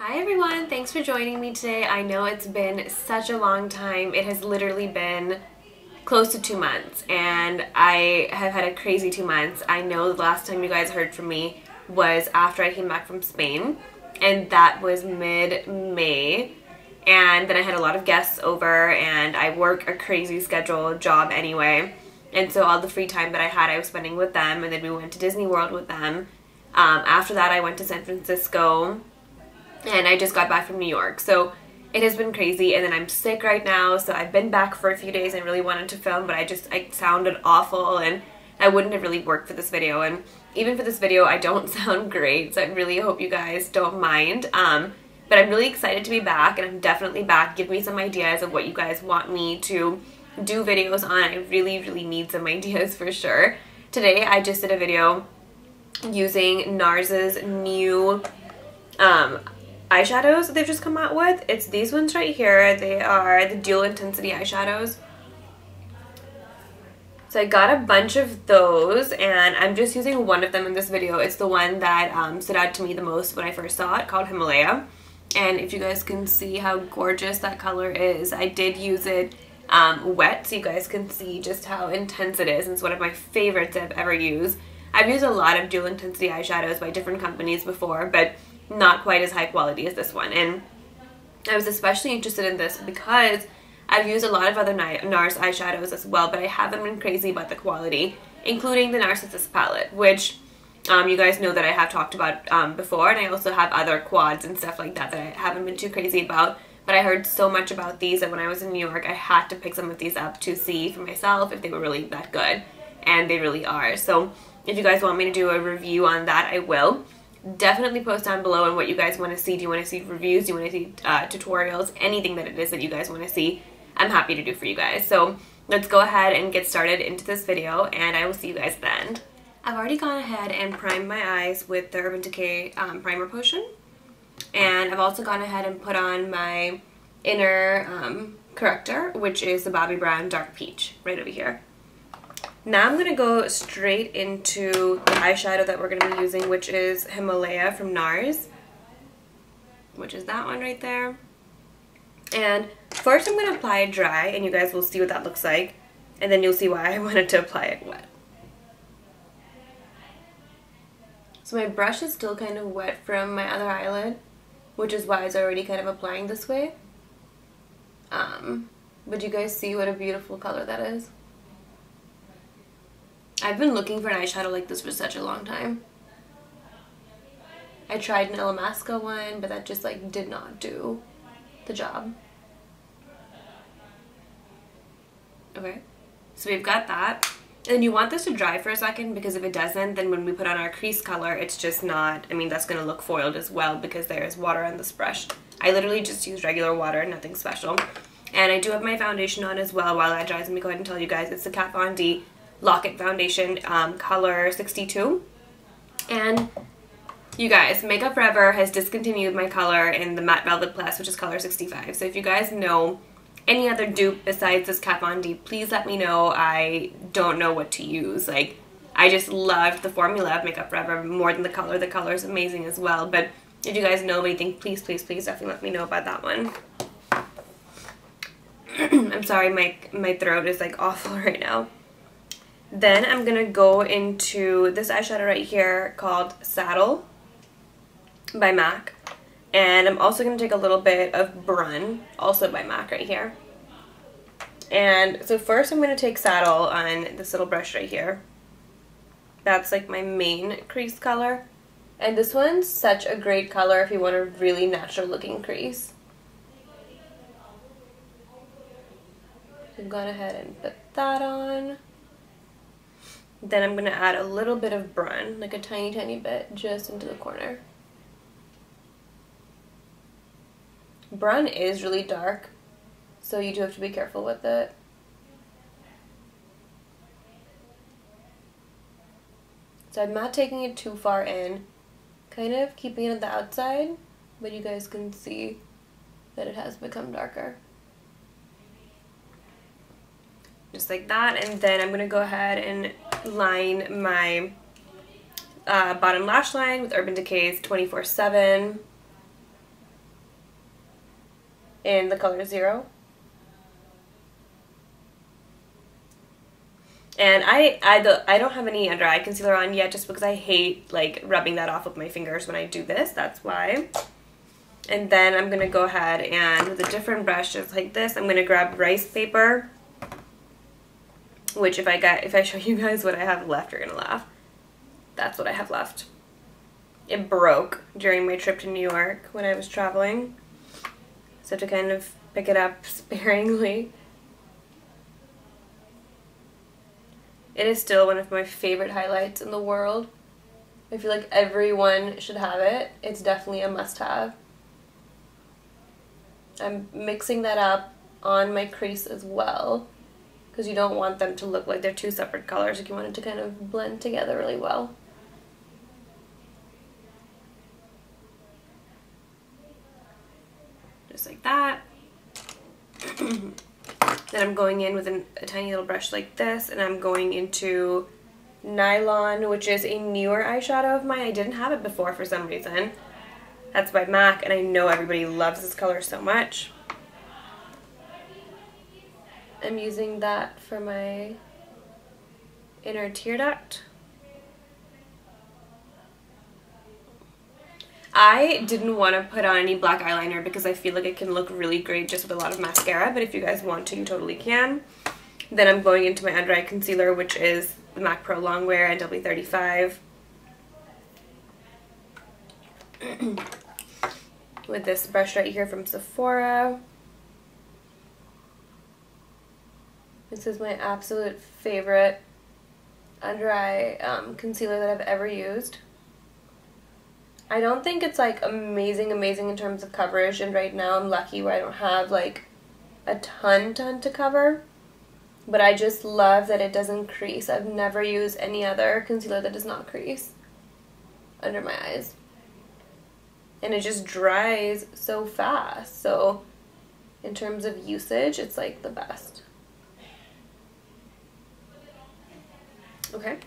Hi everyone, thanks for joining me today. I know it's been such a long time. It has literally been close to 2 months and I have had a crazy 2 months. I know the last time you guys heard from me was after I came back from Spain, and that was mid-May, and then I had a lot of guests over and I work a crazy schedule job anyway, and so all the free time that I had I was spending with them, and then we went to Disney World with them. After that I went to San Francisco and I just got back from New York, so it has been crazy. And then I'm sick right now, so I've been back for a few days. I really wanted to film, but I sounded awful and I wouldn't have really worked for this video, and even for this video I don't sound great, so I really hope you guys don't mind. But I'm really excited to be back, and I'm definitely back. Give me some ideas of what you guys want me to do videos on. I really need some ideas for sure. Today I just did a video using Nars's new eyeshadows that they've just come out with. It's these ones right here. They are the dual intensity eyeshadows. So I got a bunch of those and I'm just using one of them in this video. It's the one that stood out to me the most when I first saw it, called Himalaya. And if you guys can see how gorgeous that color is, I did use it wet so you guys can see just how intense it is. It's one of my favorites I've ever used. I've used a lot of dual intensity eyeshadows by different companies before, but not quite as high quality as this one. And I was especially interested in this because I've used a lot of other Nars eyeshadows as well, but I haven't been crazy about the quality, including the Narcissus palette, which you guys know that I have talked about before, and I also have other quads and stuff like that that I haven't been too crazy about. But I heard so much about these that when I was in New York I had to pick some of these up to see for myself if they were really that good, and they really are. So if you guys want me to do a review on that, I will. Definitely post down below on what you guys want to see. Do you want to see reviews? Do you want to see tutorials? Anything that it is that you guys want to see, I'm happy to do for you guys. So let's go ahead and get started into this video, and I will see you guys at the end. I've already gone ahead and primed my eyes with the Urban Decay primer potion, and I've also gone ahead and put on my inner corrector, which is the Bobbi Brown Dark Peach right over here. Now I'm going to go straight into the eyeshadow that we're going to be using, which is Himalaya from Nars, which is that one right there. And first I'm going to apply it dry, and you guys will see what that looks like, and then you'll see why I wanted to apply it wet. So my brush is still kind of wet from my other eyelid, which is why it's already kind of applying this way. But you guys see what a beautiful color that is? I've been looking for an eyeshadow like this for such a long time. I tried an Alamasca one, but that just like did not do the job. Okay, so we've got that. And then you want this to dry for a second, because if it doesn't, then when we put on our crease color, it's just not, I mean, that's going to look foiled as well because there is water on this brush. I literally just use regular water, nothing special. And I do have my foundation on as well while that dries. Let me go ahead and tell you guys, it's the Kat Von D Lock-It Foundation, color 62. And you guys, Makeup Forever has discontinued my color in the Matte Velvet Plus, which is color 65. So if you guys know any other dupe besides this Kat Von D, please let me know. I don't know what to use. Like, I just loved the formula of Makeup Forever more than the color. The color is amazing as well. But if you guys know anything, please definitely let me know about that one. I'm sorry, my throat is like awful right now. Then I'm going to go into this eyeshadow right here called Saddle by MAC. And I'm also going to take a little bit of Brun, also by MAC right here. And so first I'm going to take Saddle on this little brush right here. That's like my main crease color. And this one's such a great color if you want a really natural looking crease. So I'm going ahead and put that on. Then I'm going to add a little bit of Brun, like a tiny bit, just into the corner. Brun is really dark, so you do have to be careful with it. So I'm not taking it too far in, kind of keeping it at the outside, but you guys can see that it has become darker. Just like that, and then I'm going to go ahead and line my bottom lash line with Urban Decay's 24/7. in the color 0. And I don't have any under eye concealer on yet just because I hate like rubbing that off with my fingers when I do this. That's why. And then I'm going to go ahead and with a different brush just like this, I'm going to grab rice paper, which if I show you guys what I have left, you're going to laugh. That's what I have left. It broke during my trip to New York when I was traveling. So to kind of pick it up sparingly. It is still one of my favorite highlights in the world. I feel like everyone should have it. It's definitely a must-have. I'm mixing that up on my crease as well because you don't want them to look like they're two separate colors. Like you want it to kind of blend together really well. Just like that. Then I'm going in with a tiny little brush like this, and I'm going into Nylon, which is a newer eyeshadow of mine. I didn't have it before for some reason. That's by MAC, and I know everybody loves this color so much. I'm using that for my inner tear duct. I didn't want to put on any black eyeliner because I feel like it can look really great just with a lot of mascara, but if you guys want to, you totally can. Then I'm going into my under eye concealer, which is the MAC Pro Longwear NW35. With this brush right here from Sephora. This is my absolute favorite under eye concealer that I've ever used. I don't think it's like amazing in terms of coverage, and right now I'm lucky where I don't have like a ton to cover, but I just love that it doesn't crease. I've never used any other concealer that does not crease under my eyes, and it just dries so fast. So in terms of usage, it's like the best. Okay.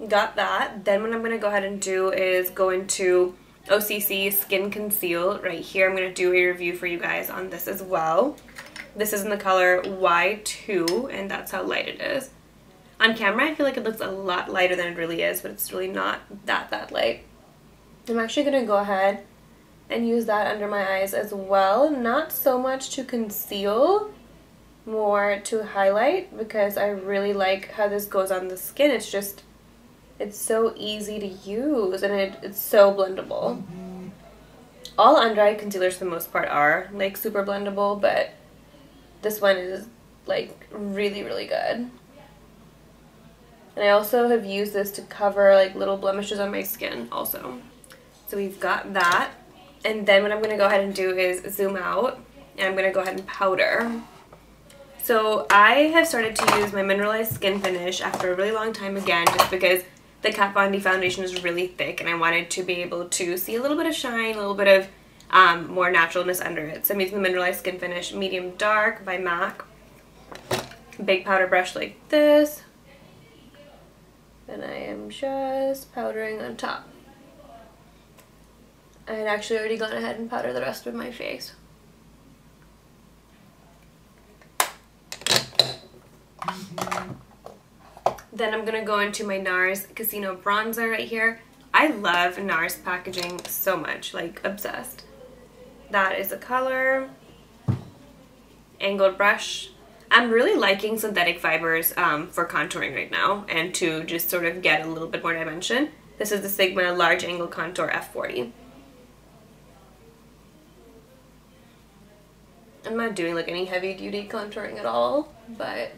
Got that. Then what I'm going to go ahead and do is go into OCC Skin Conceal right here. I'm going to do a review for you guys on this as well. This is in the color Y2, and that's how light it is. On camera, I feel like it looks a lot lighter than it really is, but it's really not that light. I'm actually going to go ahead and use that under my eyes as well. Not so much to conceal, more to highlight, because I really like how this goes on the skin. It's so easy to use, and it's so blendable. All under eye concealers for the most part are like super blendable, but this one is like really good. And I also have used this to cover like little blemishes on my skin also. So we've got that. And then what I'm going to go ahead and do is zoom out, and I'm going to go ahead and powder. So I have started to use my mineralized skin finish after a really long time again, just because the Kat Von D foundation is really thick, and I wanted to be able to see a little bit of shine, a little bit of more naturalness under it. So I'm using the mineralized skin finish medium dark by MAC. Big powder brush like this. And I am just powdering on top. I had actually already gone ahead and powdered the rest of my face. Then I'm going to go into my Nars Casino Bronzer right here. I love Nars packaging so much, like obsessed. That is the color. Angled brush. I'm really liking synthetic fibers for contouring right now, and to just sort of get a little bit more dimension. This is the Sigma Large Angle Contour F40. I'm not doing like any heavy duty contouring at all, but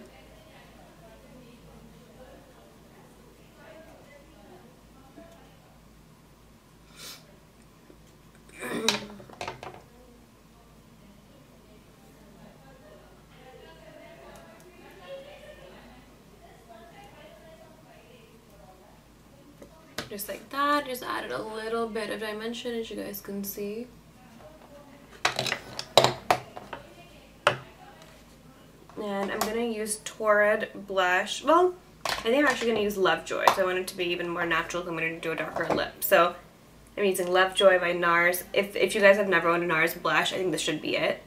just like that. Just added a little bit of dimension, as you guys can see. And I'm going to use Torrid blush. Well, I think I'm actually going to use Lovejoy, so I want it to be even more natural because I'm going to do a darker lip. So I'm using Lovejoy by Nars. If you guys have never owned a Nars blush, I think this should be it.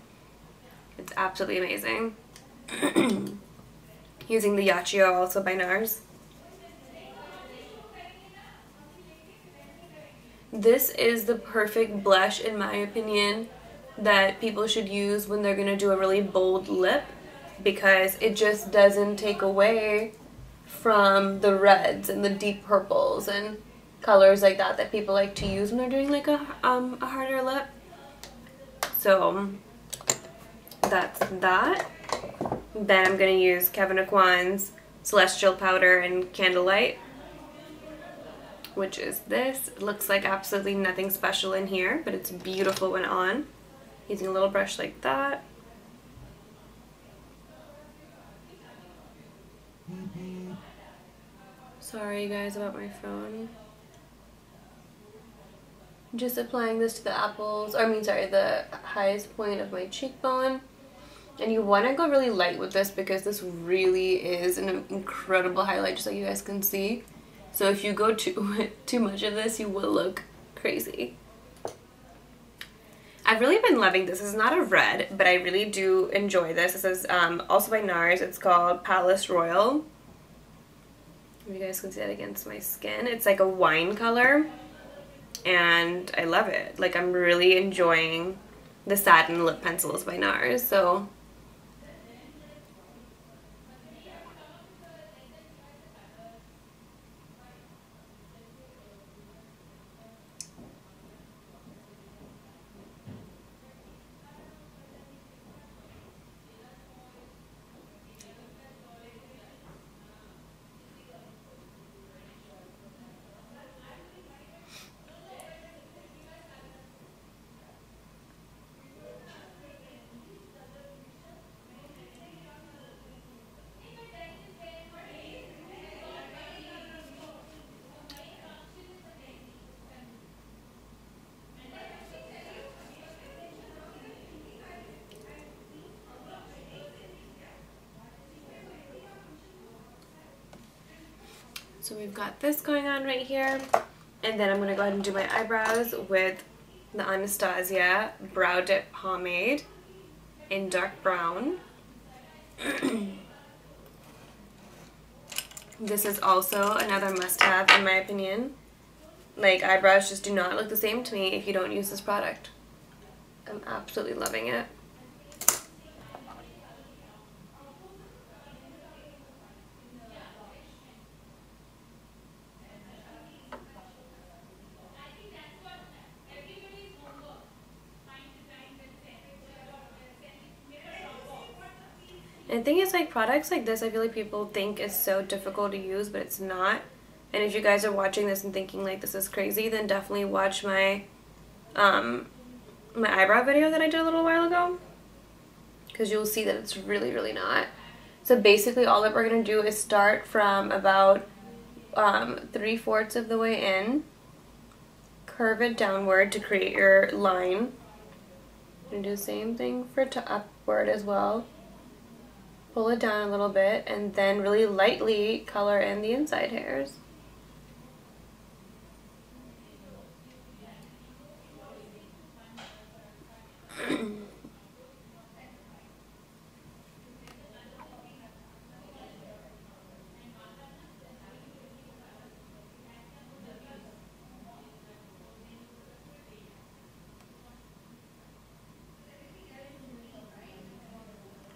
It's absolutely amazing. Using the Eyeshadow also by Nars. This is the perfect blush, in my opinion, that people should use when they're going to do a really bold lip, because it just doesn't take away from the reds and the deep purples and colors like that that people like to use when they're doing like a harder lip. So that's that. Then I'm going to use Kevyn Aucoin's Celestial Powder and Candlelight, which is this. It looks like absolutely nothing special in here, but it's beautiful when on. Using a little brush like that. Sorry guys about my phone. Just applying this to the apples, or I mean sorry, the highest point of my cheekbone. And you want to go really light with this because this really is an incredible highlight, just like you guys can see. So if you go too much of this, you will look crazy. I've really been loving this. This is not a red, but I really do enjoy this. This is also by Nars. It's called Palais Royale. If you guys can see that against my skin. It's like a wine color, and I love it. Like, I'm really enjoying the satin lip pencils by Nars. So So we've got this going on right here, and then I'm going to go ahead and do my eyebrows with the Anastasia Brow Dip Pomade in dark brown. This is also another must-have in my opinion. Like, eyebrows just do not look the same to me if you don't use this product. I'm absolutely loving it. And the thing is, like, products like this, I feel like people think it's so difficult to use, but it's not. And if you guys are watching this and thinking like this is crazy, then definitely watch my my eyebrow video that I did a little while ago, because you'll see that it's really, really not. So basically all that we're going to do is start from about 3/4 of the way in, curve it downward to create your line, and do the same thing for upward as well. Pull it down a little bit, and then really lightly color in the inside hairs.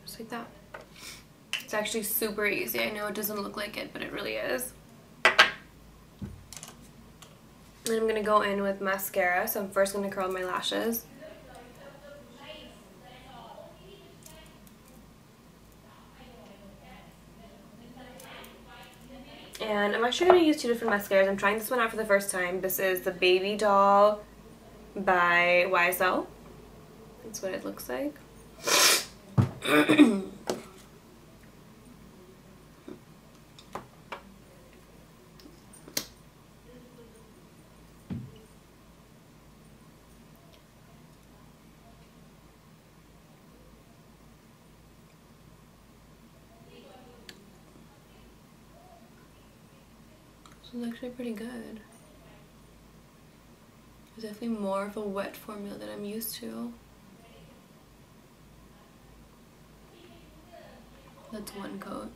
Just like that. It's actually super easy. I know it doesn't look like it, but it really is. Then I'm going to go in with mascara. So I'm first going to curl my lashes. And I'm actually going to use two different mascaras. I'm trying this one out for the first time. This is the Babydoll by YSL. That's what it looks like. It's actually pretty good. It's definitely more of a wet formula than I'm used to. That's one coat.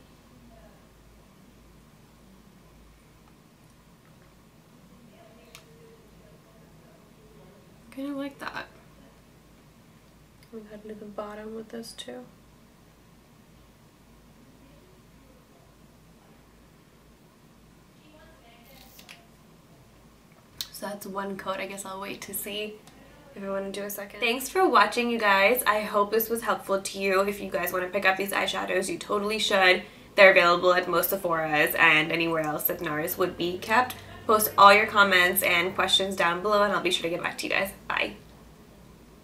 I kind of like that. I'm heading to the bottom with this too. So that's one coat. I guess I'll wait to see if I want to do a second. Thanks for watching, you guys. I hope this was helpful to you. If you guys want to pick up these eyeshadows, you totally should. They're available at most Sephora's and anywhere else that Nars would be kept. Post all your comments and questions down below and I'll be sure to get back to you guys. Bye.